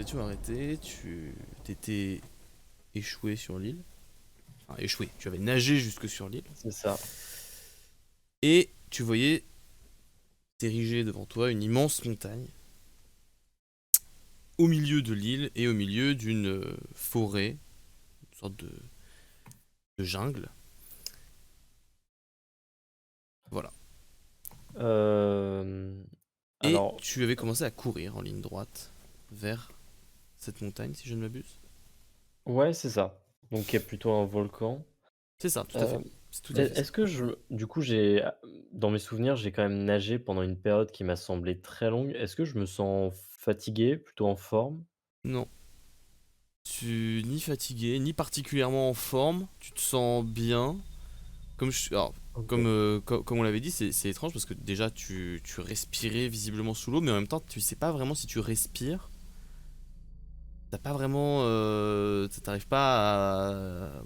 étions arrêtés, tu t'étais échoué sur l'île. Enfin, échoué, tu avais nagé jusque sur l'île. C'est ça. Et tu voyais s'ériger devant toi une immense montagne au milieu de l'île et au milieu d'une forêt, une sorte de jungle. Voilà. Euh, Et Alors, tu avais commencé à courir en ligne droite vers cette montagne, si je ne m'abuse. ouais, c'est ça. Donc, il y a plutôt un volcan. C'est ça, tout à Euh, fait. C'est tout à fait ça. Est-ce que du coup, dans mes souvenirs, j'ai quand même nagé pendant une période qui m'a semblé très longue. Est-ce que je me sens fatigué, plutôt en forme? Non, tu ni fatigué, ni particulièrement en forme. Tu te sens bien. Alors, Ok. comme on l'avait dit, c'est étrange parce que déjà tu respirais visiblement sous l'eau, mais en même temps tu sais pas vraiment si tu respires. T'as pas vraiment, t'arrives pas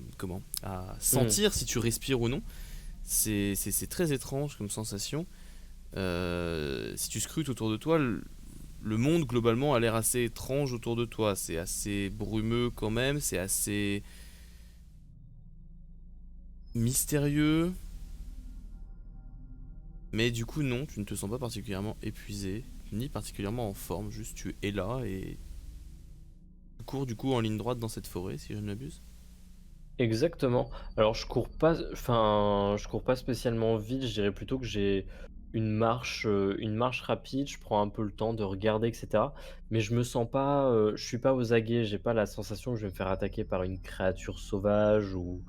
à Hmm. sentir si tu respires ou non. C'est très étrange comme sensation. Si tu scrutes autour de toi, le monde globalement a l'air assez étrange autour de toi. C'est assez brumeux quand même, c'est assez mystérieux. Mais du coup, non, tu ne te sens pas particulièrement épuisé, ni particulièrement en forme, juste tu es là et tu cours du coup en ligne droite dans cette forêt, si je ne m'abuse. Exactement. Alors je cours pas spécialement vite, je dirais plutôt que j'ai une marche rapide, je prends un peu le temps de regarder et cetera. Mais je me sens pas, je suis pas aux aguets, j'ai pas la sensation que je vais me faire attaquer par une créature sauvage ou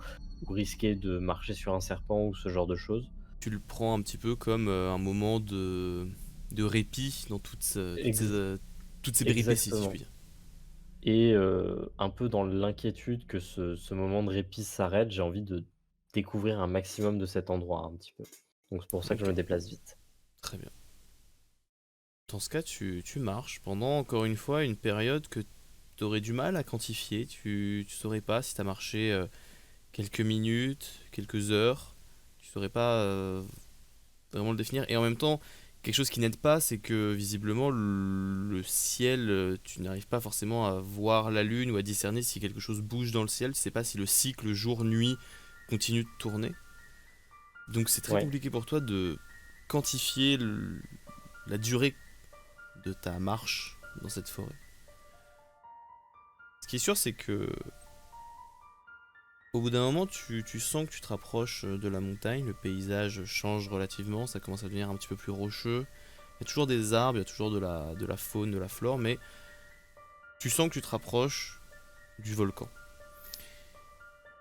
risquer de marcher sur un serpent ou ce genre de choses. Tu le prends un petit peu comme un moment de répit dans Ex toutes ces péripéties, si je puis Exactement. dire. Et un peu dans l'inquiétude que ce moment de répit s'arrête, j'ai envie de découvrir un maximum de cet endroit un petit peu. Donc c'est pour ça que je Ok, me déplace vite. très bien. Dans ce cas, tu marches pendant encore une fois une période que tu aurais du mal à quantifier. Tu saurais pas si tu as marché quelques minutes, quelques heures. Tu saurais pas vraiment le définir. Et en même temps, quelque chose qui n'aide pas, c'est que visiblement le ciel, tu n'arrives pas forcément à voir la lune ou à discerner si quelque chose bouge dans le ciel. Tu sais pas si le cycle jour-nuit continue de tourner. Donc c'est très Ouais. compliqué pour toi de quantifier la durée de ta marche dans cette forêt. Ce qui est sûr, c'est que au bout d'un moment, tu sens que tu te rapproches de la montagne, le paysage change relativement, ça commence à devenir un petit peu plus rocheux. Il y a toujours des arbres, il y a toujours de la faune, de la flore, mais tu sens que tu te rapproches du volcan.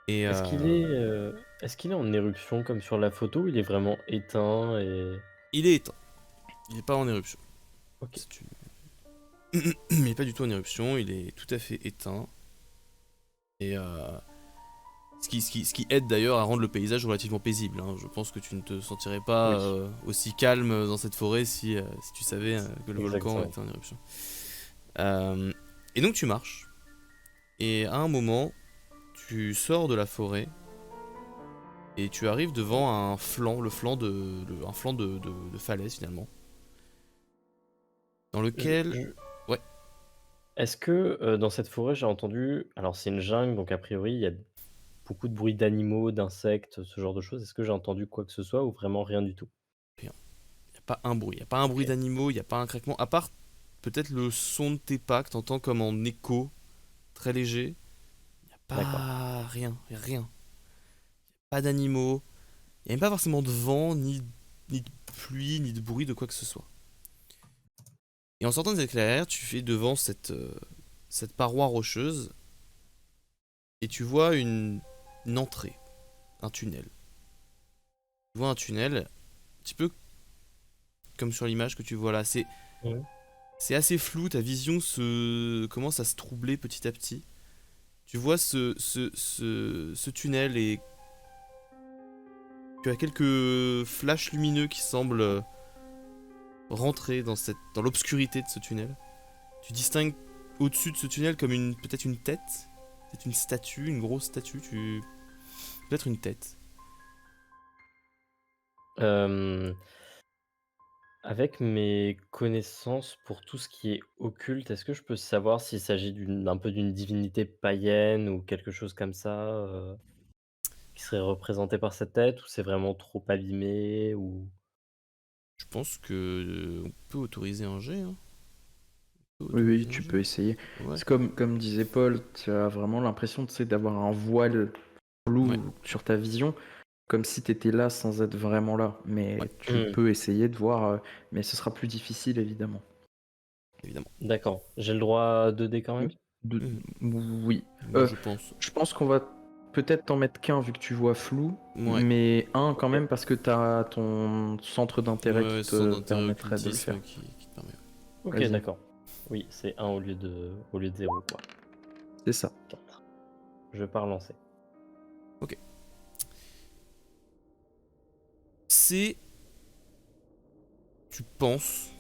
Et Est-ce qu'il est en éruption comme sur la photo ou il est vraiment éteint et il est éteint, il n'est pas en éruption. OK, C'est il n'est pas du tout en éruption, il est tout à fait éteint. Et ce qui aide d'ailleurs à rendre le paysage relativement paisible, hein. Je pense que tu ne te sentirais pas oui, aussi calme dans cette forêt si tu savais que le volcan exactement. était en éruption. Euh, et donc tu marches, et à un moment, tu sors de la forêt, et tu arrives devant un flanc, un flanc de falaise finalement, dans lequel... Je Ouais, Est-ce que, dans cette forêt, j'ai entendu alors c'est une jungle, donc a priori, il y a beaucoup de bruit d'animaux, d'insectes, ce genre de choses. Est-ce que j'ai entendu quoi que ce soit ou vraiment rien du tout? rien. Il n'y a pas un bruit, il n'y a pas un bruit OK, d'animaux, il n'y a pas un craquement, à part peut-être le son de tes pas que t'entends comme en écho, très léger. Il n'y a d'accord. pas rien, y a rien. Pas d'animaux, il n'y a même pas forcément de vent, ni de pluie, ni de bruit de quoi que ce soit. Et en sortant des éclairs, tu fais devant cette paroi rocheuse et tu vois une entrée, un tunnel. Tu vois un tunnel, un petit peu comme sur l'image que tu vois là. Mmh. C'est assez flou, ta vision commence à se troubler petit à petit. Tu vois ce tunnel et tu as quelques flashs lumineux qui semblent rentrer dans l'obscurité de ce tunnel. Tu distingues au-dessus de ce tunnel comme peut-être une tête, peut-être une statue, une grosse statue, peut-être une tête. Hem, Avec mes connaissances pour tout ce qui est occulte, est-ce que je peux savoir s'il s'agit d'un peu d'une divinité païenne ou quelque chose comme ça, qui serait représenté par cette tête ou c'est vraiment trop abîmé ou Je pense que on peut autoriser un jet, hein. On peut Oui, oui, autoriser un tu jet. peux essayer. Ouais, C'est comme disait Paul, tu as vraiment l'impression, tu sais, d'avoir un voile ouais, flou sur ta vision, comme si tu étais là sans être vraiment là. ouais, Mais tu Mmh, peux essayer de voir, mais ce sera plus difficile, évidemment. évidemment. d'accord. J'ai le droit à 2 dés quand même? De- Mhm. Oui. Moi, je pense. Je pense qu'on va peut-être t'en mettre qu'un vu que tu vois flou, Ouais, mais un quand OK. même parce que tu as ton centre ouais, d'intérêt qui ouais, son te intérêt permettrait de le occultisme faire. qui te permet. OK, Vas-y, d'accord. Oui, c'est un au lieu de 0 quoi. c'est ça. 4. Je pars lancer. Ok. C'est. Tu penses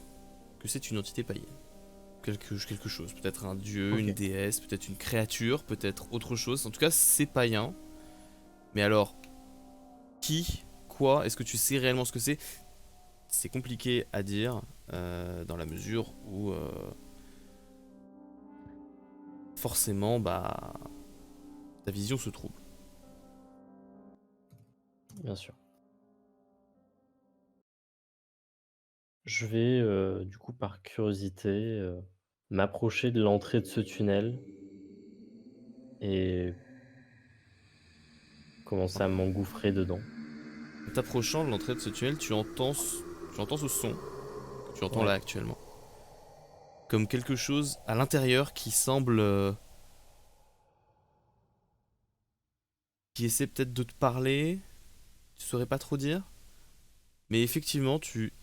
que c'est une entité païenne. Quelque chose. Peut-être un dieu, une OK. déesse, peut-être une créature, peut-être autre chose. En tout cas, c'est païen. Mais alors, qui, quoi, est-ce que tu sais réellement ce que c'est? C'est compliqué à dire dans la mesure où forcément, bah, ta vision se trouble. Bien sûr. Je vais, du coup, par curiosité, m'approcher de l'entrée de ce tunnel et commencer à m'engouffrer dedans. En t'approchant de l'entrée de ce tunnel, tu entends ce son que tu entends là Ouais. actuellement. Comme quelque chose à l'intérieur qui semble. Qui essaie peut-être de te parler. Tu saurais pas trop dire. Mais effectivement, tu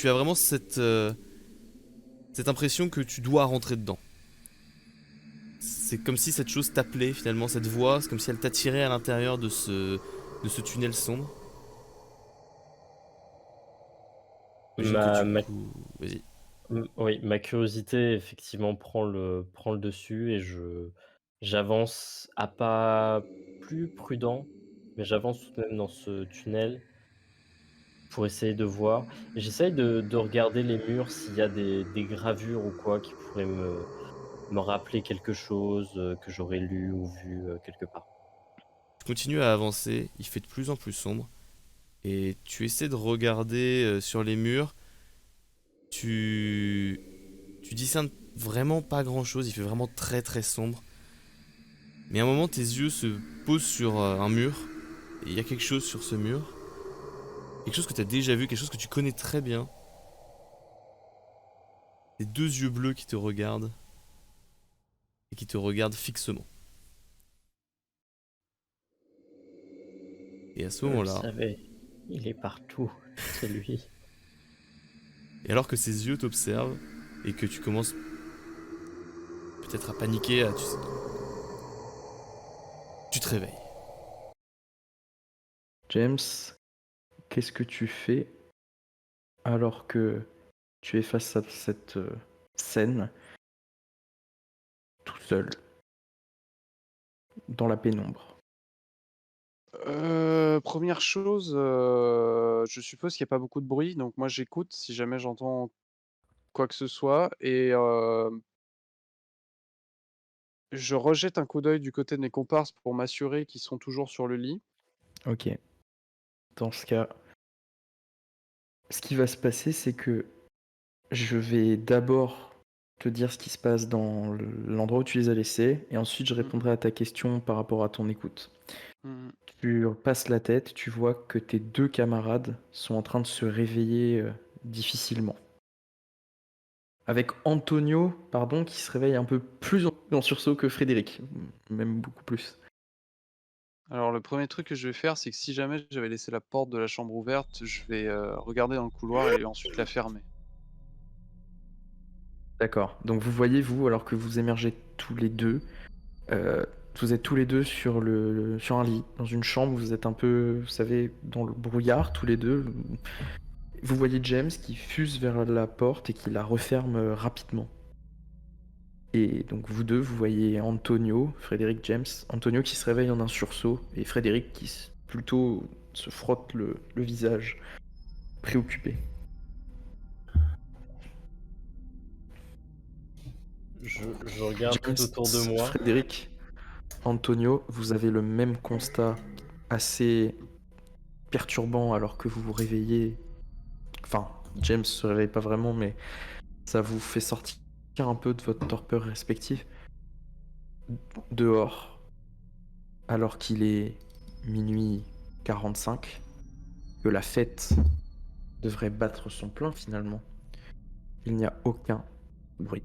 as vraiment cette impression que tu dois rentrer dedans. C'est comme si cette chose t'appelait finalement, cette voix, c'est comme si elle t'attirait à l'intérieur de ce tunnel sombre. J'imagine que Ma du ma coup. Vas-y. oui, ma curiosité effectivement prend le dessus et j'avance à pas plus prudent, mais j'avance tout de même dans ce tunnel pour essayer de voir et j'essaye de regarder les murs s'il y a des gravures ou quoi qui pourraient me rappeler quelque chose, que j'aurais lu ou vu, quelque part. Tu continues à avancer, il fait de plus en plus sombre. Et tu essaies de regarder sur les murs. Tu. Tu discernes vraiment pas grand chose, il fait vraiment très très sombre. Mais à un moment, tes yeux se posent sur un mur. Et il y a quelque chose sur ce mur. Quelque chose que tu as déjà vu, quelque chose que tu connais très bien. Des deux yeux bleus qui te regardent. Et qui te regardent fixement. Et à ce Je le moment-là, savais, il est partout, c'est lui. et alors que ses yeux t'observent, et que tu commences peut-être à paniquer, tu te réveilles. James, qu'est-ce que tu fais alors que tu es face à cette scène, tout seul, dans la pénombre? Première chose, je suppose qu'il y a pas beaucoup de bruit, donc moi j'écoute si jamais j'entends quoi que ce soit et je rejette un coup d'œil du côté de mes comparses pour m'assurer qu'ils sont toujours sur le lit. Ok. Dans ce cas, ce qui va se passer, c'est que je vais d'abord te dire ce qui se passe dans l'endroit où tu les as laissés, et ensuite je Mmh. répondrai à ta question par rapport à ton écoute. Mmh. Tu passes la tête, tu vois que tes deux camarades sont en train de se réveiller difficilement. Avec Antonio, pardon, qui se réveille un peu plus en sursaut que Frédéric, même beaucoup plus. Alors le premier truc que je vais faire, c'est que si jamais j'avais laissé la porte de la chambre ouverte, je vais, regarder dans le couloir et ensuite la fermer. D'accord. Donc vous voyez, vous, alors que vous émergez tous les deux, euh, vous êtes tous les deux sur un lit, dans une chambre, vous êtes un peu, vous savez, dans le brouillard, tous les deux. Vous voyez James qui fuse vers la porte et qui la referme rapidement. Et donc vous deux, vous voyez Antonio, Frédéric, James, Antonio qui se réveille en un sursaut et Frédéric plutôt se frotte le visage, préoccupé. Je regarde James, tout autour de moi. Frédéric, Antonio, vous avez le même constat assez perturbant alors que vous vous réveillez. Enfin, James se réveille pas vraiment, mais ça vous fait sortir un peu de votre torpeur respective. Dehors, alors qu'il est minuit 45, que la fête devrait battre son plein finalement, il n'y a aucun bruit.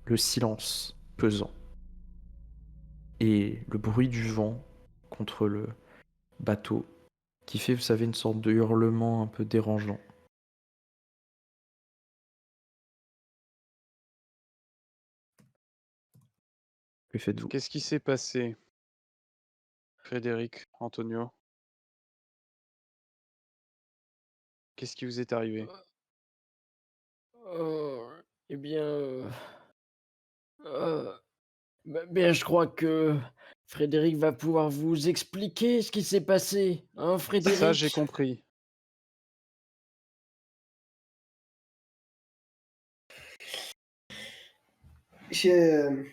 Le silence pesant et le bruit du vent contre le bateau qui fait, vous savez, une sorte de hurlement un peu dérangeant. Que faites-vous? Qu'est-ce qui s'est passé, Frédéric, Antonio? Qu'est-ce qui vous est arrivé? Oh, eh bien, heu, bien, je crois que Frédéric va pouvoir vous expliquer ce qui s'est passé, hein, Ça, j'ai Frédéric? compris. Je...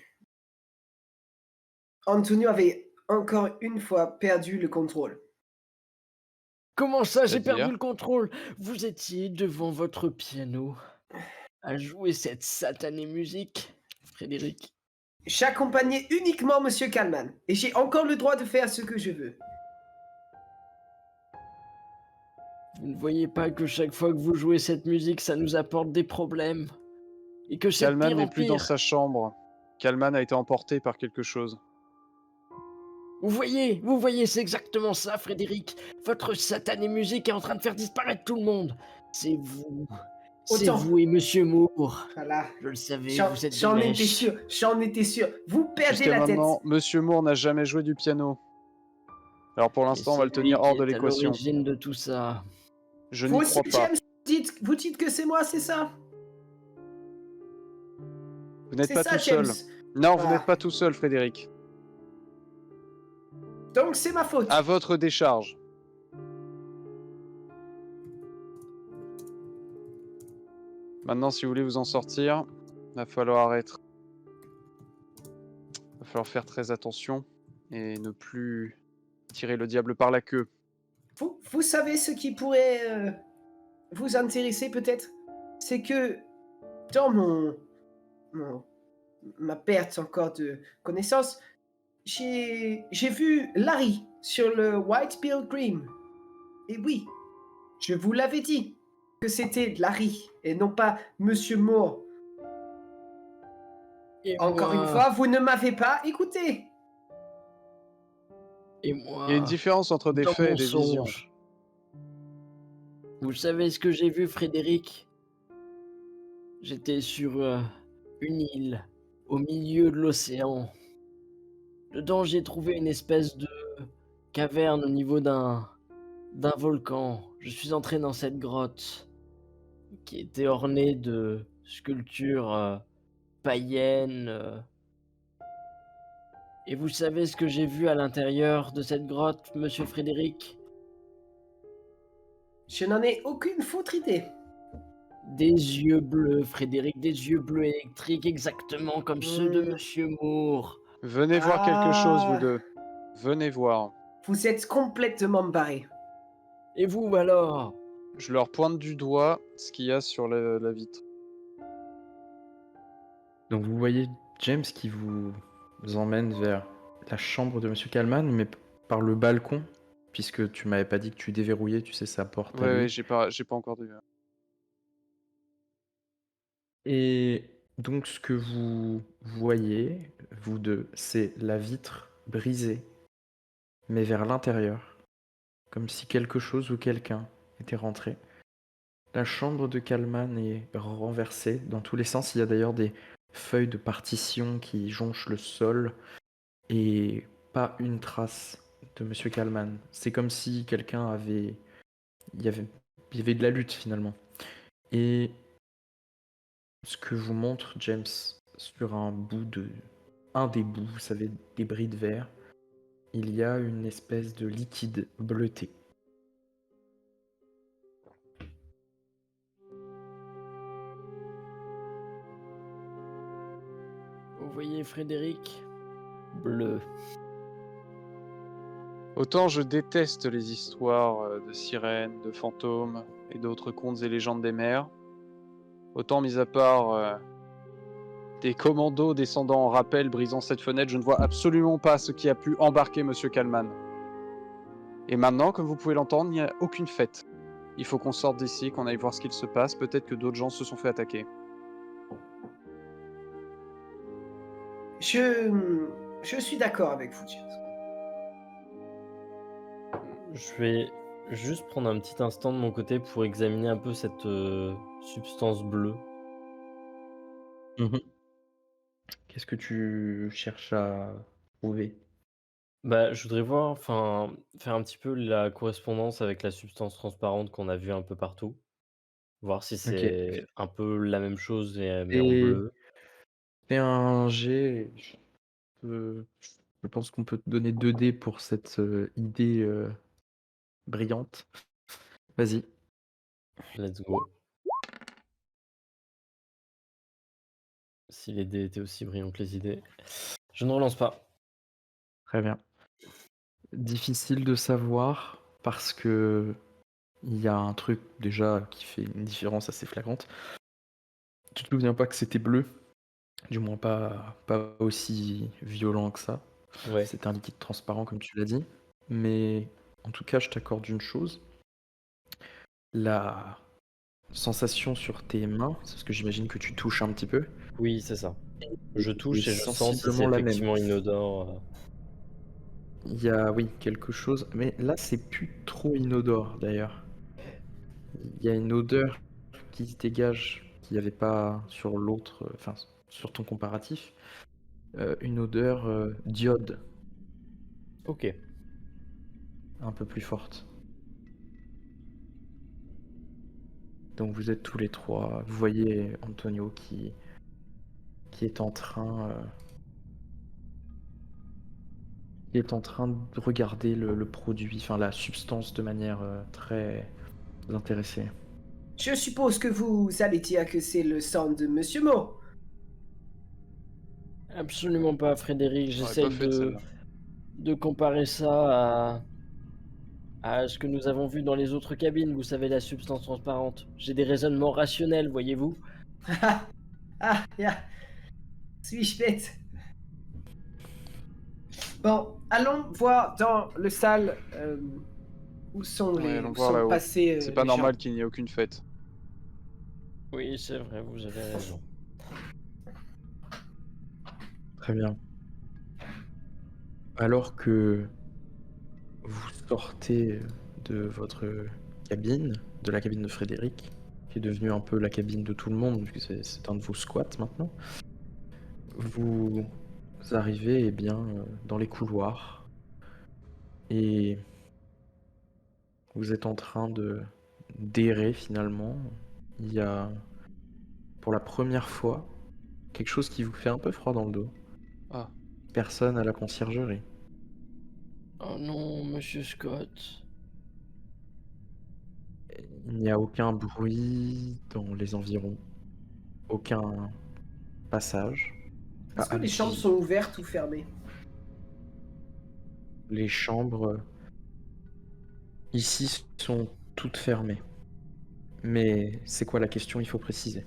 Antonio avait encore une fois perdu le contrôle. Comment ça, j'ai perdu C'est-à-dire? le contrôle? Vous étiez devant votre piano à jouer cette satanée musique, Frédéric. J'accompagnais uniquement Monsieur Kalman, et j'ai encore le droit de faire ce que je veux. Vous ne voyez pas que chaque fois que vous jouez cette musique, ça nous apporte des problèmes? Et que c'est de Kalman pire n'est en plus dans pire? sa chambre. Kalman a été emporté par quelque chose. Vous voyez, c'est exactement ça, Frédéric. Votre satanée musique est en train de faire disparaître tout le monde. C'est vous. C'est Autant. vous et Monsieur Moore. Voilà. Je le savais, vous êtes des J'en étais lèches. sûr, j'en étais sûr. Vous perdez Jusqu'à la tête. maintenant, Monsieur Moore n'a jamais joué du piano. Alors pour Et l'instant, on va c'est le lui tenir qui hors de est à l'équation. l'origine de tout ça. Je Vous n'y aussi, crois pas. James, vous dites que c'est moi, c'est ça? Vous n'êtes C'est pas ça, tout seul. James. Non, vous Ah. n'êtes pas tout seul, Frédéric. Donc c'est ma faute. À votre décharge. Maintenant, si vous voulez vous en sortir, va falloir faire très attention et ne plus tirer le diable par la queue. Vous savez ce qui pourrait vous intéresser peut-être? C'est que dans ma perte encore de connaissance, j'ai vu Larry sur le White Pilgrim. Et oui, je vous l'avais dit que c'était Larry et non pas Monsieur Moore. Et Encore une moi, fois, vous ne m'avez pas écouté. et Il y a une moi, différence entre des dans faits et mon des visions. songe. Vous savez ce que j'ai vu, Frédéric? J'étais sur une île au milieu de l'océan. Dedans, j'ai trouvé une espèce de caverne au niveau d'un volcan. Je suis entré dans cette grotte qui était ornée de sculptures païennes. Et vous savez ce que j'ai vu à l'intérieur de cette grotte, monsieur Frédéric? Je n'en ai aucune foutre idée. Des yeux bleus, Frédéric, des yeux bleus électriques, exactement comme ceux de monsieur Moore. Venez voir quelque chose, vous Ah. deux. Venez voir. Vous êtes complètement barrés. Et vous alors? Je leur pointe du doigt ce qu'il y a sur la vitre. Donc vous voyez James qui vous emmène vers la chambre de Monsieur Kalman, mais par le balcon, puisque tu m'avais pas dit que tu déverrouillais, tu sais, sa porte à lui. Ouais, j'ai pas encore de... Et donc ce que vous voyez, vous deux, c'est la vitre brisée, mais vers l'intérieur, comme si quelque chose ou quelqu'un était rentré. La chambre de Kalman est renversée dans tous les sens. Il y a d'ailleurs des feuilles de partition qui jonchent le sol et pas une trace de Monsieur Kalman. C'est comme si quelqu'un avait... Il y avait de la lutte finalement. Et ce que je vous montre, James, sur un des bouts, vous savez, des bris de verre, il y a une espèce de liquide bleuté. Vous voyez Frédéric? Bleu. Autant je déteste les histoires de sirènes, de fantômes et d'autres contes et légendes des mers, autant mis à part des commandos descendant en rappel brisant cette fenêtre, je ne vois absolument pas ce qui a pu embarquer Monsieur Kalman. Et maintenant, comme vous pouvez l'entendre, il n'y a aucune fête. Il faut qu'on sorte d'ici, qu'on aille voir ce qu'il se passe, peut-être que d'autres gens se sont fait attaquer. Je suis d'accord avec vous, James. Je vais juste prendre un petit instant de mon côté pour examiner un peu cette substance bleue. Qu'est-ce que tu cherches à trouver? Bah, je voudrais voir, enfin, faire un petit peu la correspondance avec la substance transparente qu'on a vue un peu partout. Voir si Ok. c'est un peu la même chose, mais en Et bleu. fais un jet. Je pense qu'on peut te donner 2 dés pour cette idée brillante. Vas-y. Let's go. Si les dés étaient aussi brillants que les idées. Je ne relance pas. Très bien. Difficile de savoir parce que il y a un truc déjà qui fait une différence assez flagrante. Tu te souviens pas que c'était bleu, du moins pas aussi violent que ça. Ouais. C'était un liquide transparent comme tu l'as dit. Mais en tout cas, je t'accorde une chose. La sensation sur tes mains, c'est ce que j'imagine que tu touches un petit peu, Oui, c'est ça. Je est touche et je sens si c'est sensiblement la même. effectivement une odeur. Il y a, oui, quelque chose, mais là, c'est plus trop inodore d'ailleurs. Il y a une odeur qui se dégage, qu'il n'y avait pas sur l'autre, enfin, sur ton comparatif. Une odeur d'iode, Ok. un peu plus forte. Donc vous êtes tous les trois. Vous voyez Antonio qui est en train, de regarder le produit, enfin la substance de manière très intéressée. Je suppose que vous allez dire que c'est le sang de Monsieur Mo. Absolument pas, Frédéric. J'aurais J'essaye pas fait celle-là. de comparer ça à ce que nous avons vu dans les autres cabines. Vous savez, la substance transparente. J'ai des raisonnements rationnels, voyez-vous. Ja. Suis-je bête? Bon, allons voir dans le salle où sont Ouais, allons où voir sont là-haut. passés C'est pas les normal gens. qu'il n'y ait aucune fête. Oui, c'est vrai, vous avez raison. Très bien. Alors que vous sortez de votre cabine, de la cabine de Frédéric, qui est devenue un peu la cabine de tout le monde, puisque c'est un de vos squats maintenant, vous arrivez dans les couloirs et vous êtes en train de d'errer finalement. Il y a pour la première fois quelque chose qui vous fait un peu froid dans le dos. Ah. Personne à la conciergerie. Oh non, monsieur Scott. Il n'y a aucun bruit dans les environs, aucun passage. Est-ce que Pas les chambres habillé. sont ouvertes ou fermées? Les chambres ici sont toutes fermées. Mais c'est quoi la question? Il faut préciser.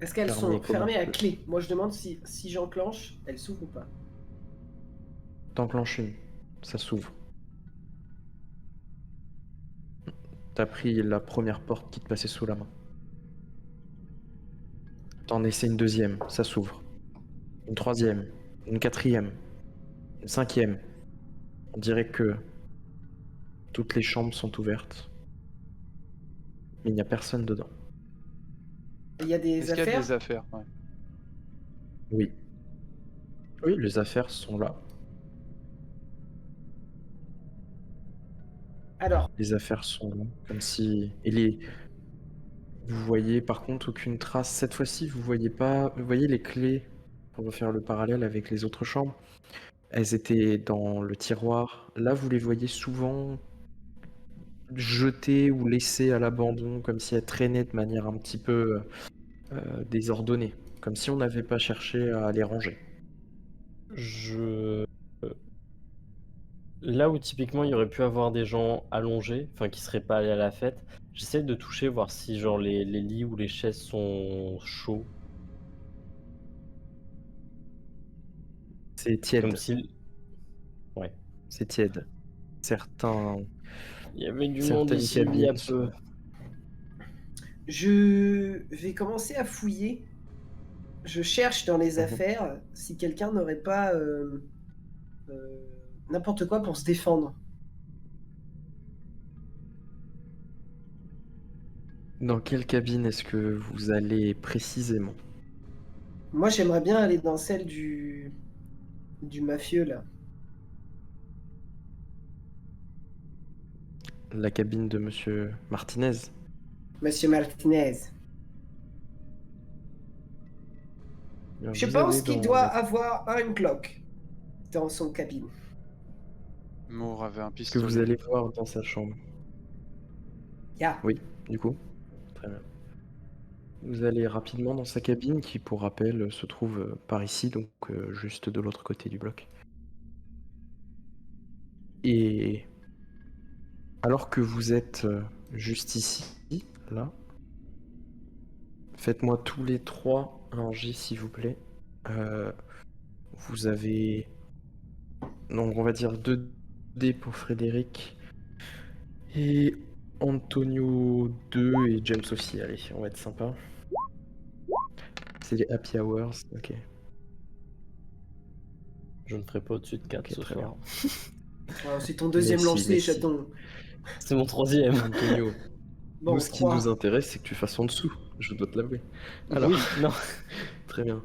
Est-ce qu'elles Fermées sont comment? fermées à clé? Moi je demande si j'enclenche, elles s'ouvrent ou pas. T'enclenches une, ça s'ouvre. T'as pris la première porte qui te passait sous la main. T'en essaies une deuxième, ça s'ouvre. Une troisième, une quatrième, une cinquième. On dirait que toutes les chambres sont ouvertes. Mais il n'y a personne dedans. Il y a des Est-ce qu'il y a affaires? des affaires? Ouais. Oui. Oui, les affaires sont là. Alors, Les affaires sont là. Comme si. Vous voyez par contre aucune trace. Cette fois-ci, vous voyez pas. Vous voyez les clés, pour refaire le parallèle avec les autres chambres. Elles étaient dans le tiroir. Là, vous les voyez souvent jetées ou laissées à l'abandon, comme si elles traînaient de manière un petit peu désordonnée, comme si on n'avait pas cherché à les ranger. Je... Là où typiquement il y aurait pu avoir des gens allongés, enfin qui seraient pas allés à la fête, j'essaie de toucher, voir si genre les lits ou les chaises sont chauds. C'est tiède, Comme si... Ouais. c'est tiède. Certains, Il y avait du monde certaines ici il y a cabines peu. sont... Je vais commencer à fouiller. Je cherche dans les Mhm. affaires si quelqu'un n'aurait pas n'importe quoi pour se défendre. Dans quelle cabine est-ce que vous allez précisément? Moi, j'aimerais bien aller dans celle du mafieux, là. La cabine de Monsieur Martinez? Monsieur Martinez. Alors, Je vous pense avez qu'il dans doit la- avoir un Glock dans son cabine. Moore avait un Ce que pistolet. vous allez voir dans sa chambre. Ya. Oui, du coup. Très bien. Vous allez rapidement dans sa cabine qui, pour rappel, se trouve par ici, donc juste de l'autre côté du bloc. Et alors que vous êtes juste ici, là, faites-moi tous les trois un jet, s'il vous plaît. Vous avez... Donc on va dire 2 dés pour Frédéric. Et Antonio 2 et James aussi. Allez, on va être sympa. C'est les happy hours, ok. Je ne ferai pas au-dessus de 4 Ok, ce très soir. Oh, c'est ton deuxième Mais si, lancé, mais si. chaton. C'est mon troisième. Antonio, Bon, nous ce qui 3. nous intéresse, c'est que tu fasses en dessous. Je dois te l'avouer. Alors, Oui, non. très bien.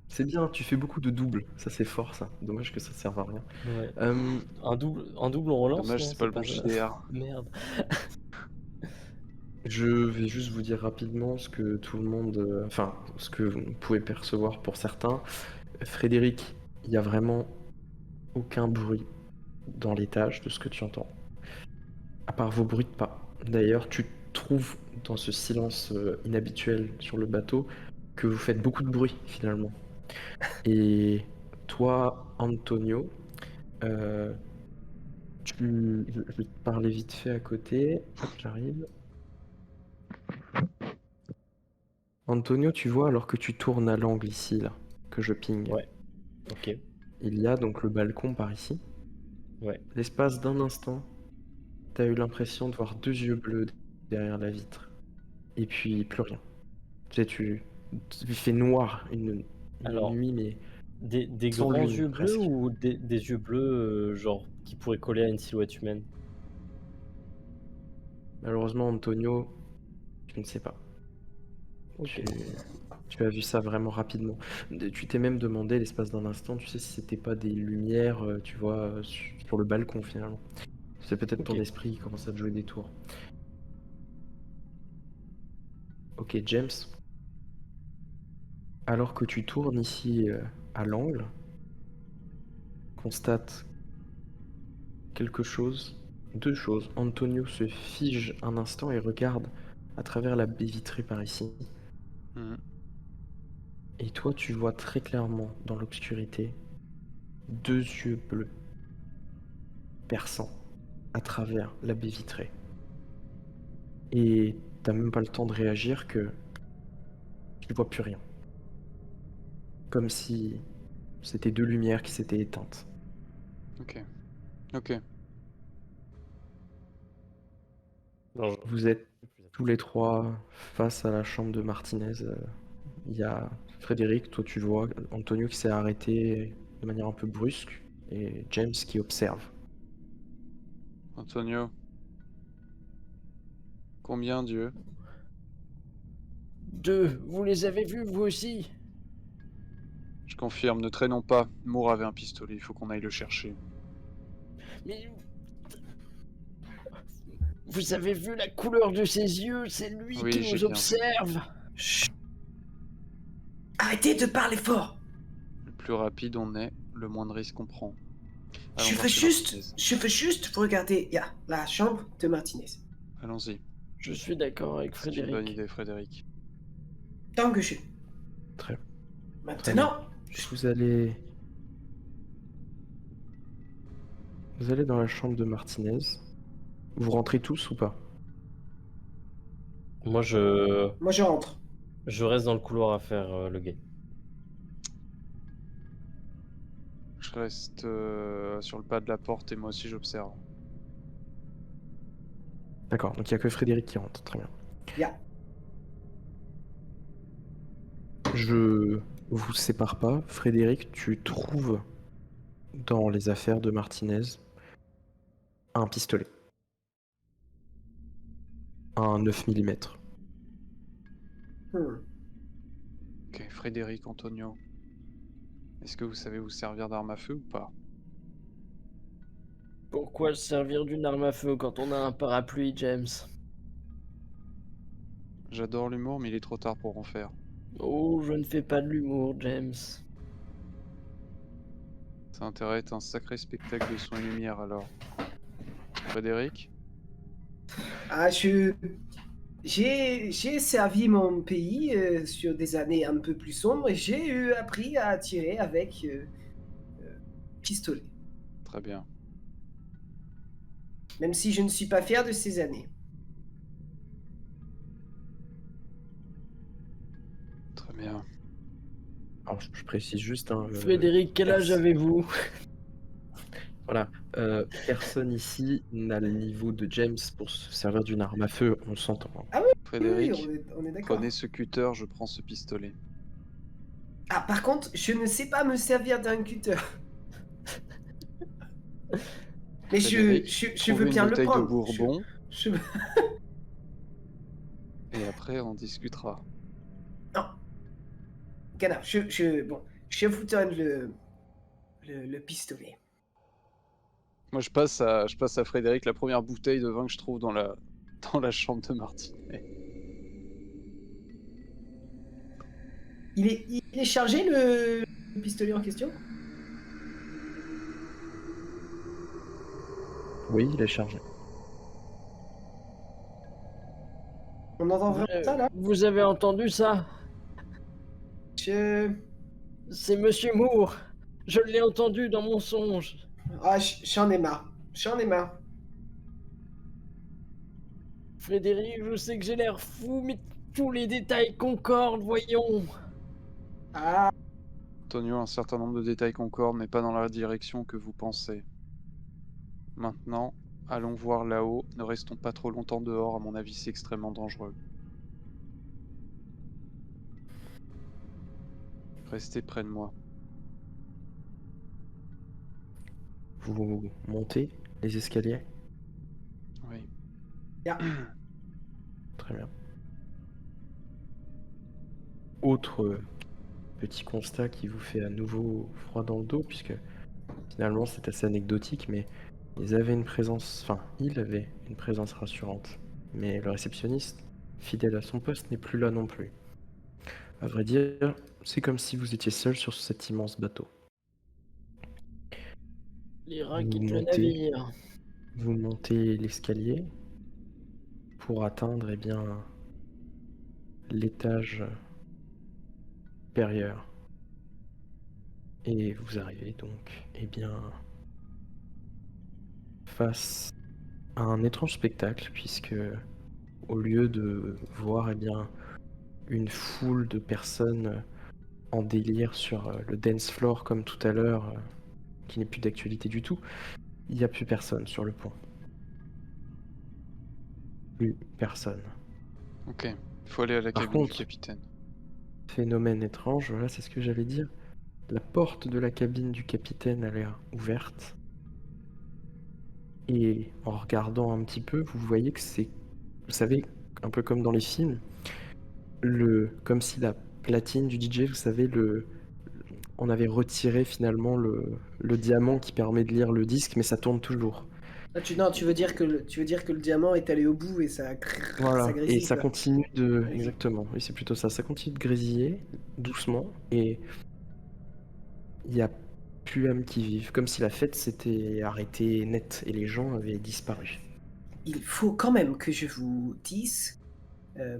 C'est bien, tu fais beaucoup de doubles. Ça, c'est fort, ça. Dommage que ça serve à rien. Ouais. Euh, Un double on relance. Dommage, non, c'est pas le bon JDR. Merde. Je vais juste vous dire rapidement ce que tout le monde, enfin, ce que vous pouvez percevoir pour certains. Frédéric, il n'y a vraiment aucun bruit dans l'étage de ce que tu entends, à part vos bruits de pas. D'ailleurs, tu trouves dans ce silence inhabituel sur le bateau que vous faites beaucoup de bruit finalement. Et toi, Antonio, euh, je vais te parler vite fait à côté. Hop, j'arrive. Antonio, tu vois, alors que tu tournes à l'angle ici, là, que je ping, Ouais. Ok. il y a donc le balcon par ici. Ouais. L'espace d'un instant, t'as eu l'impression de voir 2 yeux bleus derrière la vitre. Et puis plus rien. Tu sais, il fait noir, une Alors, nuit, mais Des sans grands lune, yeux bleus presque. ou des yeux bleus genre qui pourraient coller à une silhouette humaine? malheureusement, Antonio, tu ne sais pas. Ok. Tu as vu ça vraiment rapidement. Tu t'es même demandé l'espace d'un instant, tu sais, si c'était pas des lumières, tu vois, sur le balcon finalement. C'est peut-être ton Ok. esprit qui commence à te jouer des tours. Ok, James. Alors que tu tournes ici à l'angle, constate quelque chose, 2 choses. Antonio se fige un instant et regarde à travers la baie vitrée par ici. Mhm. Et toi, tu vois très clairement dans l'obscurité 2 yeux bleus perçants à travers la baie vitrée. Et t'as même pas le temps de réagir que tu vois plus rien. Comme si c'était 2 lumières qui s'étaient éteintes. Ok. Ok. Non, Vous êtes tous les trois face à la chambre de Martinez. Il y a Frédéric, toi tu vois Antonio qui s'est arrêté de manière un peu brusque et James qui observe. Antonio. Combien d'yeux? 2, vous les avez vus vous aussi? Je confirme, ne traînons pas. Moore avait un pistolet, il faut qu'on aille le chercher. Mais vous avez vu la couleur de ses yeux? C'est lui Oui, qui j'ai nous bien vu. observe. Chut. Arrêtez de parler fort. Le plus rapide on est, le moins de risques qu'on prend. Je Allons veux voir chez juste, Martinez. je veux juste regarder la chambre de Martinez. Allons-y. Je suis d'accord avec C'est une bonne Frédéric. idée, Frédéric. Tant que je. Très bien. Maintenant, Vous allez dans la chambre de Martinez. Vous rentrez tous ou pas? Moi, je rentre. reste dans le couloir à faire le guet. Je reste sur le pas de la porte et moi aussi j'observe. D'accord, donc il n'y a que Frédéric qui rentre, très bien. Ya. Je vous sépare pas. Frédéric, tu trouves dans les affaires de Martinez un pistolet. Un 9 mm. Ok, Frédéric, Antonio. Est-ce que vous savez vous servir d'arme à feu ou pas? Pourquoi se servir d'une arme à feu quand on a un parapluie, James? J'adore l'humour, mais il est trop tard pour en faire. Oh, je ne fais pas de l'humour, James. Ça a intérêt à être un sacré spectacle de son et lumière alors. Frédéric? Ah, j'ai servi mon pays sur des années un peu plus sombres et j'ai appris à tirer avec pistolet. Très bien. Même si je ne suis pas fier de ces années. Très bien. Alors je précise juste, hein, Frédéric, quel âge avez-vous? voilà, personne ici n'a le niveau de James pour se servir d'une arme à feu, on s'entend. Hein. Frédéric, Oui, on est d'accord. prenez ce cutter, je prends ce pistolet. Ah, par contre, je ne sais pas me servir d'un cutter. Mais Frédéric, je veux trouvez bien une le bouteille de prendre. Bourbon Je- et après on discutera. Non. Canard, je vous donne le pistolet. Moi je passe à Frédéric la première bouteille de vin que je trouve dans la chambre de Martinet. Il est chargé le pistolet en question? Oui, il est chargé. On entend vraiment ça là? Vous avez entendu ça? Je... C'est Monsieur Moore. Je l'ai entendu dans mon songe. Ah, j'en ai marre. J'en ai marre. Frédéric, je sais que j'ai l'air fou, mais tous les détails concordent, voyons. Ah, Antonio, un certain nombre de détails concordent, mais pas dans la direction que vous pensez. Maintenant, allons voir là-haut. Ne restons pas trop longtemps dehors, à mon avis c'est extrêmement dangereux. Restez près de moi. Vous montez les escaliers? Oui. ya. Très bien. Autre petit constat qui vous fait à nouveau froid dans le dos, puisque finalement c'est assez anecdotique, mais il avait une présence rassurante. Mais le réceptionniste, fidèle à son poste, n'est plus là non plus. À vrai dire, c'est comme si vous étiez seul sur cet immense bateau. Les rats Vous quittent le montez. navire. Vous montez l'escalier pour atteindre l'étage supérieur. Et vous arrivez donc face à un étrange spectacle, puisque au lieu de voir une foule de personnes en délire sur le dance floor comme tout à l'heure, qui n'est plus d'actualité du tout, il n'y a plus personne sur le pont. Plus personne. Ok, il faut aller à la Par cabine du contre- capitaine. Phénomène étrange, voilà, c'est ce que j'allais dire. La porte de la cabine du capitaine a l'air ouverte. Et en regardant un petit peu, vous voyez que c'est, vous savez, un peu comme dans les films, comme si la platine du DJ, vous savez, on avait retiré finalement le diamant qui permet de lire le disque, mais ça tourne toujours. Ah, tu veux dire que le diamant est allé au bout et ça Voilà, ça et grésille, ça quoi. continue de... Exactement, oui, c'est plutôt ça. Ça continue de grésiller doucement, et il n'y a plus âme qui vive, comme si la fête s'était arrêtée net et les gens avaient disparu. Il faut quand même que je vous dise, euh,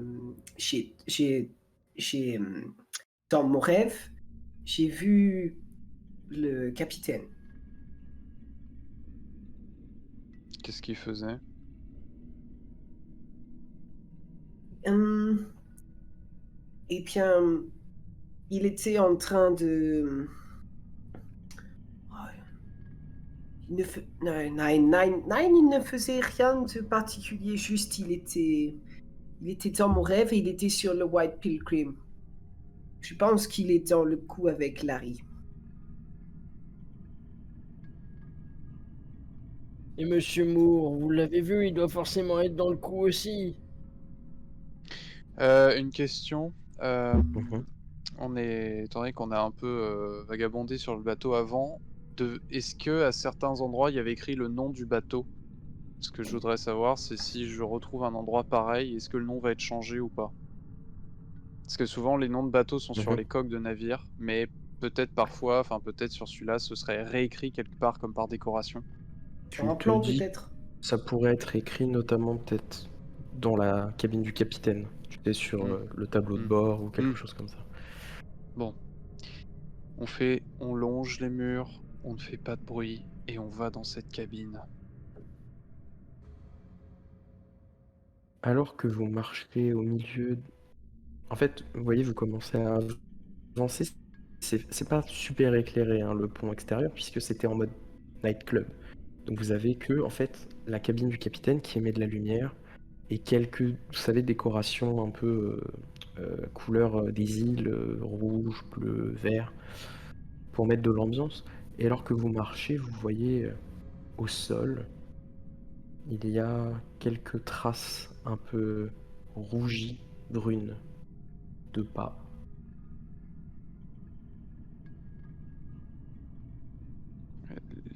j'ai, dans mon rêve, j'ai vu le capitaine. Qu'est-ce qu'il faisait? Hum, eh bien, il était en train de... Il ne fe- non, il ne faisait rien de particulier, juste il était dans mon rêve et il était sur le White Pilgrim. Je pense qu'il est dans le coup avec Larry. Et Monsieur Moore, vous l'avez vu, il doit forcément être dans le coup aussi. Une question. Mhm. Étant donné qu'on a un peu vagabondé sur le bateau avant, est-ce que à certains endroits il y avait écrit le nom du bateau? Ce que je voudrais savoir, c'est si je retrouve un endroit pareil, est-ce que le nom va être changé ou pas? Parce que souvent les noms de bateaux sont sur Mhm. les coques de navires, mais peut-être parfois, enfin peut-être sur celui-là, ce serait réécrit quelque part comme par décoration. Sur un Tu te plan dis, peut-être. ça pourrait être écrit notamment peut-être dans la cabine du capitaine, tu sais, sur Hmm. le tableau de Hmm. bord ou quelque Hmm. chose comme ça. Bon, on longe les murs, on ne fait pas de bruit, et on va dans cette cabine. Alors que vous marchez au milieu... En fait, vous voyez, vous commencez à avancer. C'est pas super éclairé, hein, le pont extérieur, puisque c'était en mode nightclub. Donc vous avez que, en fait, la cabine du capitaine qui émet de la lumière et quelques, vous savez, décorations un peu couleur des îles, rouge, bleu, vert, pour mettre de l'ambiance. Et alors que vous marchez, vous voyez au sol, il y a quelques traces un peu rougies, brunes, de pas.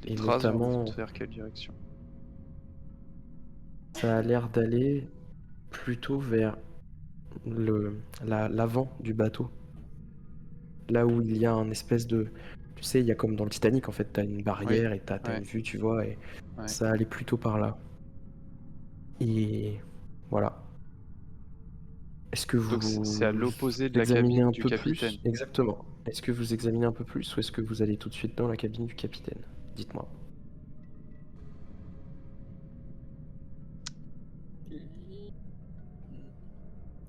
Les Et traces vont notamment, vers quelle direction? ça a l'air d'aller plutôt vers l'avant du bateau. Là où il y a un espèce de... Tu sais, il y a comme dans le Titanic, en fait, t'as une Oui, barrière et t'as une ouais, vue, tu vois, et ouais. ça allait plutôt par là. Et voilà. Est-ce que Donc c'est à vous l'opposé de la examinez cabine un du peu capitaine. plus? Exactement. Est-ce que vous examinez un peu plus ou est-ce que vous allez tout de suite dans la cabine du capitaine? Dites-moi.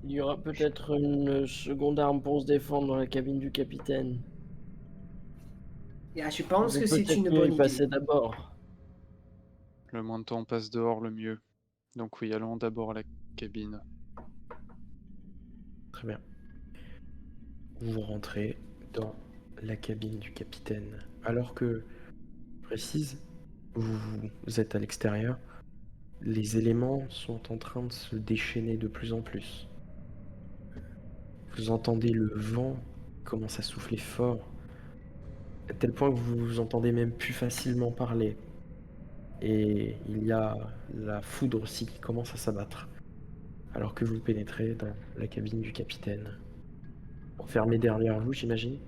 Il y aura peut-être une seconde arme pour se défendre dans la cabine du capitaine. Je pense Vous que c'est peut-être une mieux bonne y idée. passer d'abord. Le moins de temps on passe dehors, le mieux. Donc oui, allons d'abord à la cabine. Très bien. Vous rentrez dans la cabine du capitaine. Alors que, je précise, vous êtes à l'extérieur, les éléments sont en train de se déchaîner de plus en plus. Vous entendez le vent commence à souffler fort, à tel point que vous vous entendez même plus facilement parler. Et il y a la foudre aussi qui commence à s'abattre, alors que vous pénétrez dans la cabine du capitaine. Fermée derrière vous, j'imagine?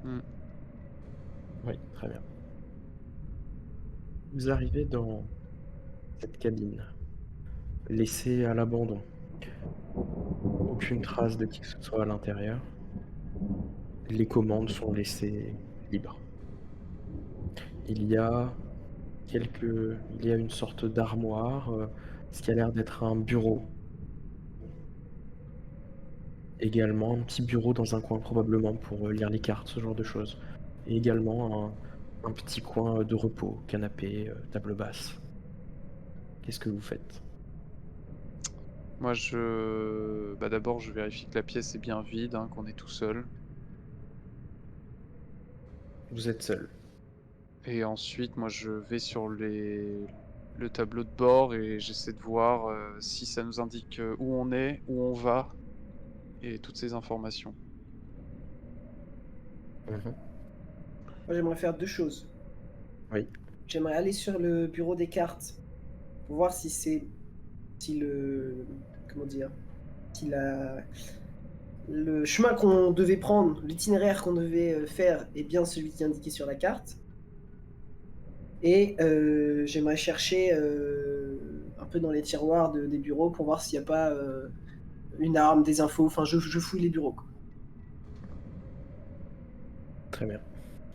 Hmm. Oui, très bien. Vous arrivez dans cette cabine, laissée à l'abandon. Aucune trace de qui que ce soit à l'intérieur. Les commandes sont laissées libres. Il y a il y a une sorte d'armoire, ce qui a l'air d'être un bureau. Également un petit bureau dans un coin probablement pour lire les cartes, ce genre de choses. Et également un petit coin de repos, canapé, table basse. Qu'est-ce que vous faites? Moi d'abord je vérifie que la pièce est bien vide, hein, qu'on est tout seul. Vous êtes seul. Et ensuite moi je vais sur le tableau de bord et j'essaie de voir si ça nous indique où on est, où on va, et toutes ces informations. Mhm. Moi, j'aimerais faire deux choses. Oui. J'aimerais aller sur le bureau des cartes pour voir si le, comment dire, si le chemin qu'on devait prendre, l'itinéraire qu'on devait faire est bien celui qui est indiqué sur la carte. Et j'aimerais chercher un peu dans les tiroirs des bureaux pour voir s'il n'y a pas une arme, des infos. Enfin, je fouille les bureaux, quoi. Très bien.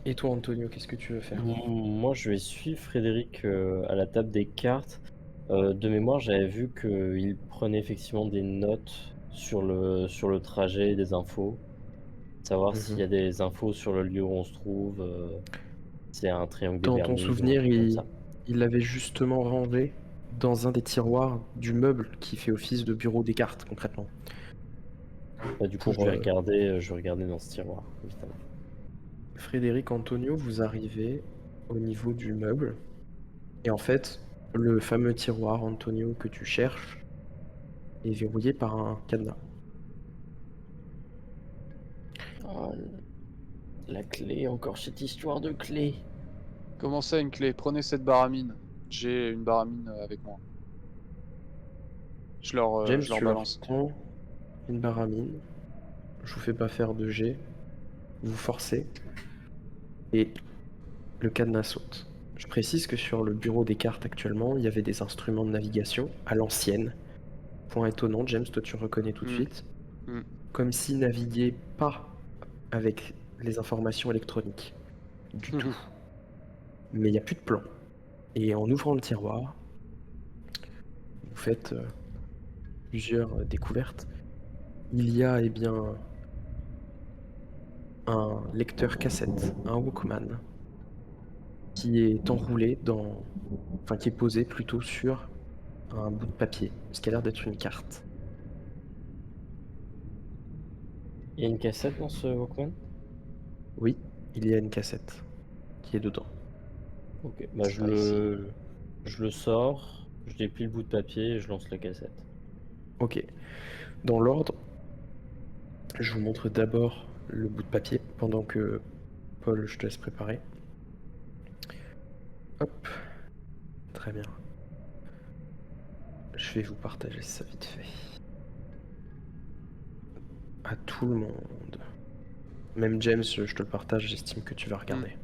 Et toi, Antonio, qu'est-ce que tu veux faire? Moi, je vais suivre Frédéric à la table des cartes. De mémoire, j'avais vu qu'il prenait effectivement des notes sur le trajet, des infos. Savoir s'il y a des infos sur le lieu où on se trouve. C'est un triangle des Dans ton Bermudes ou un souvenir, truc comme ça. il l'avait justement rangé dans un des tiroirs du meuble qui fait office de bureau des cartes, concrètement. Bah, du coup, Pour, je vais regarder dans ce tiroir, évidemment. Frédéric, Antonio, vous arrivez au niveau du meuble. Et en fait, le fameux tiroir, Antonio, que tu cherches, est verrouillé par un cadenas. Oh, la clé, encore cette histoire de clé. Comment ça, une clé? Prenez cette baramine. J'ai une baramine avec moi. Je leur James, tu leur balance. prends une baramine. Je vous fais pas faire de jet. Vous forcez. Et le cadenas saute. Je précise que sur le bureau des cartes actuellement, il y avait des instruments de navigation à l'ancienne. Point étonnant, James, toi tu reconnais tout de suite. Comme s'ils naviguaient pas avec les informations électroniques. Du tout. Mais il n'y a plus de plan. Et en ouvrant le tiroir, vous faites plusieurs découvertes. Il y a, eh bien, un lecteur cassette, un Walkman, qui est enroulé enfin qui est posé plutôt sur un bout de papier, ce qui a l'air d'être une carte. Il y a une cassette dans ce Walkman? Oui, il y a une cassette qui est dedans. Ok, bah je le sors, je déplie le bout de papier et je lance la cassette. Ok. Dans l'ordre, je vous montre d'abord le bout de papier pendant que Paul, je te laisse préparer. Hop. Très bien. Je vais vous partager ça vite fait. À tout le monde. Même James, je te le partage, j'estime que tu vas regarder.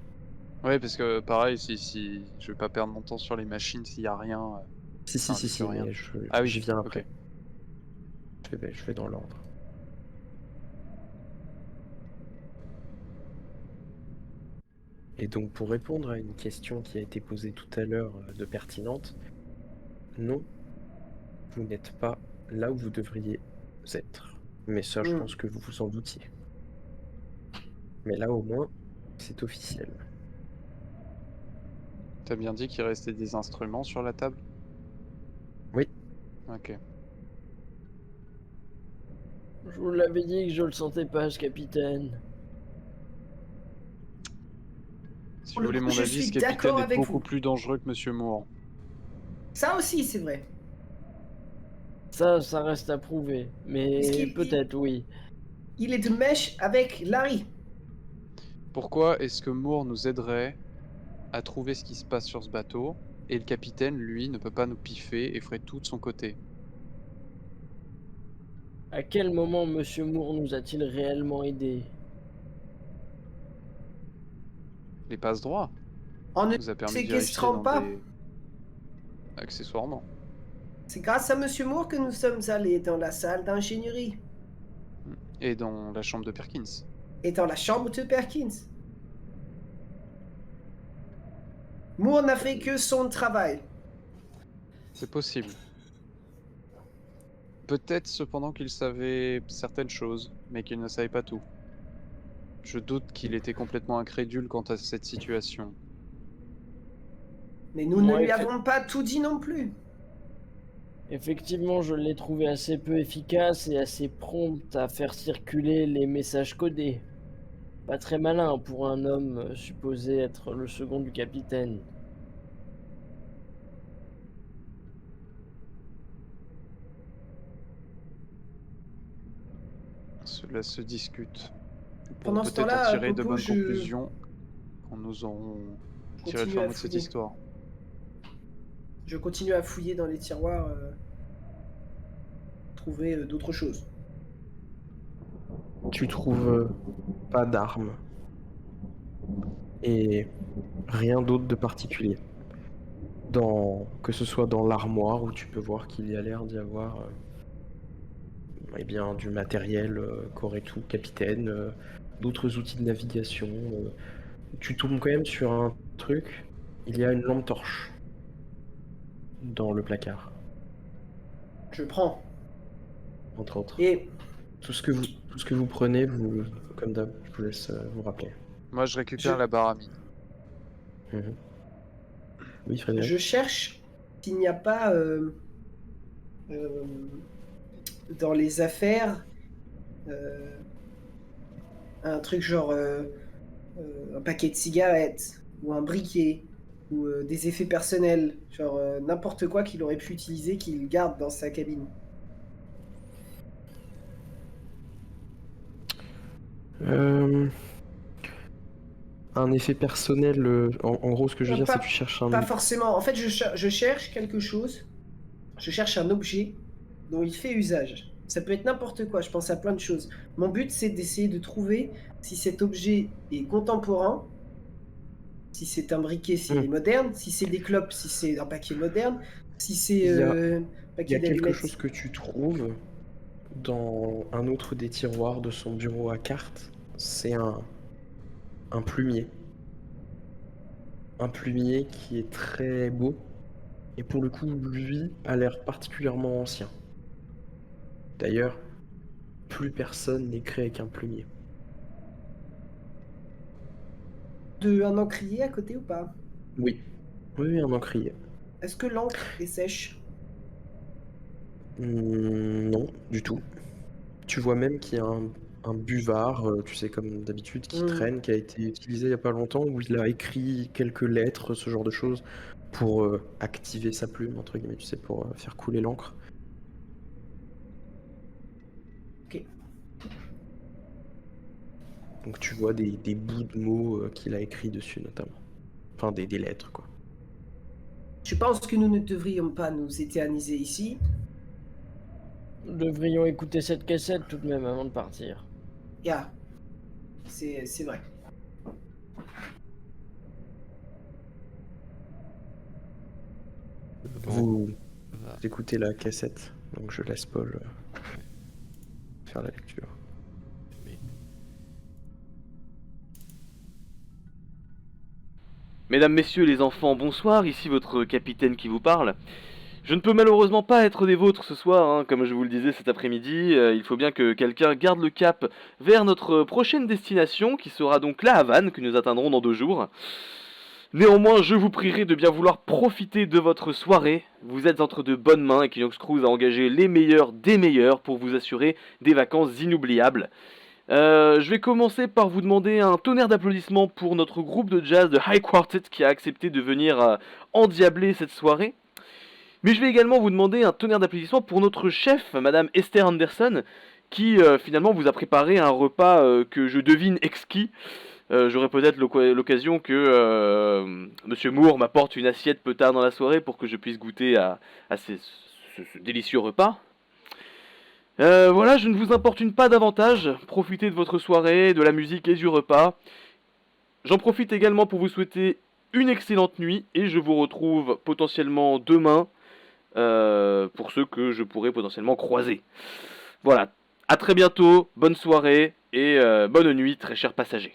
Ouais, parce que pareil, si je vais pas perdre mon temps sur les machines s'il y a rien. Si, rien. mais Ah oui, j'y viens après. ok. Je vais dans l'ordre. Et donc pour répondre à une question qui a été posée tout à l'heure de pertinente, non, vous n'êtes pas là où vous devriez être. Mais ça, je pense que vous vous en doutiez. Mais là au moins, c'est officiel. T'as bien dit qu'il restait des instruments sur la table? Oui. Ok. Je vous l'avais dit que je le sentais pas, ce capitaine. Si Pour vous le voulez coup, mon je avis, suis ce capitaine d'accord est avec beaucoup vous. plus dangereux que Monsieur Moore. Ça aussi, c'est vrai. Ça reste à prouver. Mais Est-ce qu'il- peut-être, oui. Il est de mèche avec Larry. Pourquoi est-ce que Moore nous aiderait à trouver ce qui se passe sur ce bateau et le capitaine, lui, ne peut pas nous piffer et ferait tout de son côté? À quel moment Monsieur Moore nous a-t-il réellement aidés? Les passe-droits En ne nous a permis de vérifier séquestrant dans pas. des... Accessoirement. C'est grâce à Monsieur Moore que nous sommes allés dans la salle d'ingénierie Et dans la chambre de Perkins. et dans la chambre de Perkins. Moore n'a fait que son travail. C'est possible. Peut-être cependant qu'il savait certaines choses, mais qu'il ne savait pas tout. Je doute qu'il était complètement incrédule quant à cette situation. Mais nous ne lui avons pas tout dit non plus. Effectivement, je l'ai trouvé assez peu efficace et assez prompt à faire circuler les messages codés. Pas très malin pour un homme supposé être le second du capitaine. Cela se discute. Nous pourrons Pendant ce peut-être temps-là, en tirer de Popo, bonnes conclusions quand nous aurons tiré le continue fin à mot de cette fouiller. histoire. Je continue à fouiller dans les tiroirs, trouver d'autres choses. Tu trouves pas d'armes et rien d'autre de particulier. Que ce soit dans l'armoire où tu peux voir qu'il y a l'air d'y avoir eh bien, du matériel qu'aurait tout capitaine, d'autres outils de navigation. Tu tombes quand même sur un truc, il y a une lampe torche dans le placard, Je prends. entre autres. Et Tout ce que vous prenez, comme d'hab, je vous laisse vous rappeler. Moi, je récupère Je- la baramine. Mhm. Oui, Frédéric. je cherche s'il n'y a pas euh, dans les affaires euh, un truc genre un paquet de cigarettes ou un briquet ou des effets personnels, genre n'importe quoi qu'il aurait pu utiliser qu'il garde dans sa cabine. Euh, Un effet personnel, en gros, ce que je veux dire, c'est que tu cherches un. Pas forcément. En fait, je cherche quelque chose. Je cherche un objet dont il fait usage. Ça peut être n'importe quoi. Je pense à plein de choses. Mon but, c'est d'essayer de trouver si cet objet est contemporain, si c'est un briquet, s'il est moderne, si c'est des clopes, si c'est un paquet moderne, si c'est Il y a- un Il y paquet a quelque d'allumettes. chose que tu trouves dans un autre des tiroirs de son bureau à cartes. C'est un plumier. Un plumier qui est très beau. Et pour le coup, lui a l'air particulièrement ancien. D'ailleurs, plus personne n'écrit avec un plumier. Un encrier à côté ou pas? Oui. Oui, un encrier. Est-ce que l'encre est sèche? Non, du tout. Tu vois même qu'il y a un buvard, tu sais, comme d'habitude, qui traîne, qui a été utilisé il n'y a pas longtemps, où il a écrit quelques lettres, ce genre de choses, pour activer sa plume, entre guillemets, tu sais, pour faire couler l'encre. Ok. Donc tu vois des bouts de mots qu'il a écrits dessus, notamment. Enfin, des lettres, quoi. Je pense que nous ne devrions pas nous éterniser ici. Nous devrions écouter cette cassette tout de même avant de partir. Yeah. C'est vrai. Vous Va. écoutez la cassette, donc je laisse Paul faire la lecture. Mesdames, messieurs les enfants, bonsoir, ici votre capitaine qui vous parle. Je ne peux malheureusement pas être des vôtres ce soir, hein, comme je vous le disais cet après-midi. Il faut bien que quelqu'un garde le cap vers notre prochaine destination, qui sera donc la Havane, que nous atteindrons dans 2 jours. Néanmoins, je vous prierai de bien vouloir profiter de votre soirée. Vous êtes entre de bonnes mains, Equinox Cruise a engagé les meilleurs des meilleurs pour vous assurer des vacances inoubliables. Je vais commencer par vous demander un tonnerre d'applaudissements pour notre groupe de jazz de High Quartet qui a accepté de venir endiabler cette soirée. Mais je vais également vous demander un tonnerre d'applaudissements pour notre chef, Madame Esther Anderson, qui finalement vous a préparé un repas que je devine exquis. J'aurai peut-être l'occasion que Monsieur Moore m'apporte une assiette peu tard dans la soirée pour que je puisse goûter à ce délicieux repas. Voilà, je ne vous importune pas davantage. Profitez de votre soirée, de la musique et du repas. J'en profite également pour vous souhaiter une excellente nuit et je vous retrouve potentiellement demain pour ceux que je pourrais potentiellement croiser. Voilà, à très bientôt, bonne soirée et bonne nuit très chers passagers.